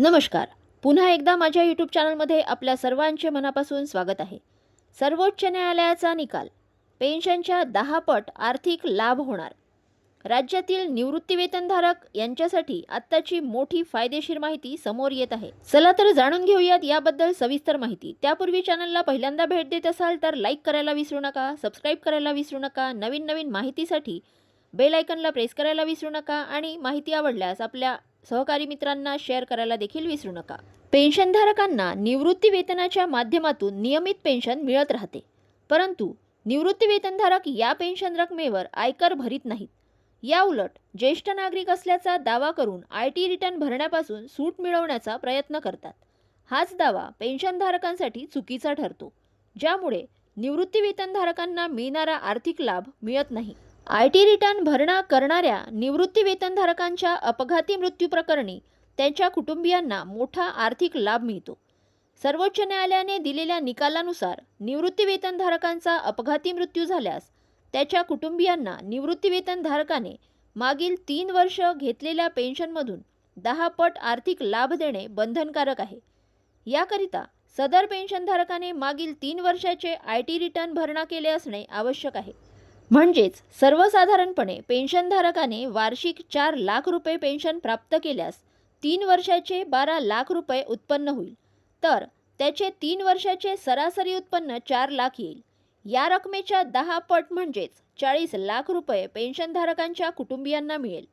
नमस्कार. पुन्हा एकदा माझ्या यूट्यूब चॅनलमध्ये आपल्या सर्वांचे मनापासून स्वागत आहे. सर्वोच्च न्यायालयाचा निकाल. पेन्शनच्या 10 पट आर्थिक लाभ होणार. राज्यातील निवृत्तीवेतनधारक यांच्यासाठी आत्ताची मोठी फायदेशीर माहिती समोर येत आहे. चला तर जाणून घेऊयात याबद्दल सविस्तर माहिती. त्यापूर्वी चॅनलला पहिल्यांदा भेट देत असाल तर लाईक करायला विसरू नका, सबस्क्राईब करायला विसरू नका. नवीन माहितीसाठी बेल आयकॉनला प्रेस करायला विसरू नका आणि माहिती आवडल्यास आपल्या सहकारी मित्रांना शेअर करायला देखील विसरू नका. पेन्शनधारकांना निवृत्ती वेतनाच्या माध्यमातून नियमित पेन्शन मिळत राहते, परंतु निवृत्ती वेतनधारक या पेन्शन रकमेवर आयकर भरीत नाहीत. या उलट ज्येष्ठ नागरिक असल्याचा दावा करून IT रिटर्न भरण्यापासून सूट मिळवण्याचा प्रयत्न करतात. हाच दावा पेन्शनधारकांसाठी चुकीचा ठरतो, ज्यामुळे निवृत्ती वेतनधारकांना मिळणारा आर्थिक लाभ मिळत नाही. IT रिटर्न भरणा करणाऱ्या निवृत्ती वेतनधारकांच्या अपघाती मृत्यू प्रकरणी त्यांच्या कुटुंबियांना मोठा आर्थिक लाभ मिळतो. सर्वोच्च न्यायालयाने दिलेल्या निकालानुसार निवृत्ती वेतनधारकांचा अपघाती मृत्यू झाल्यास त्याच्या कुटुंबियांना निवृत्ती वेतनधारकाने मागील 3 वर्ष घेतलेल्या पेन्शनमधून 10 पट आर्थिक लाभ देणे बंधनकारक आहे. याकरिता सदर पेन्शनधारकाने मागील 3 वर्षाचे IT रिटर्न भरणा केले असणे आवश्यक आहे. म्हणजेच सर्वसाधारणपणे पेन्शनधारकाने वार्षिक 4 लाख रुपये पेन्शन प्राप्त केल्यास 3 वर्षाचे 12 लाख रुपये उत्पन्न होईल, तर त्याचे 3 वर्षाचे सरासरी उत्पन्न 4 लाख येईल. या रकमेच्या 10 पट म्हणजेच 40 लाख रुपये पेन्शनधारकांच्या कुटुंबियांना मिळेल.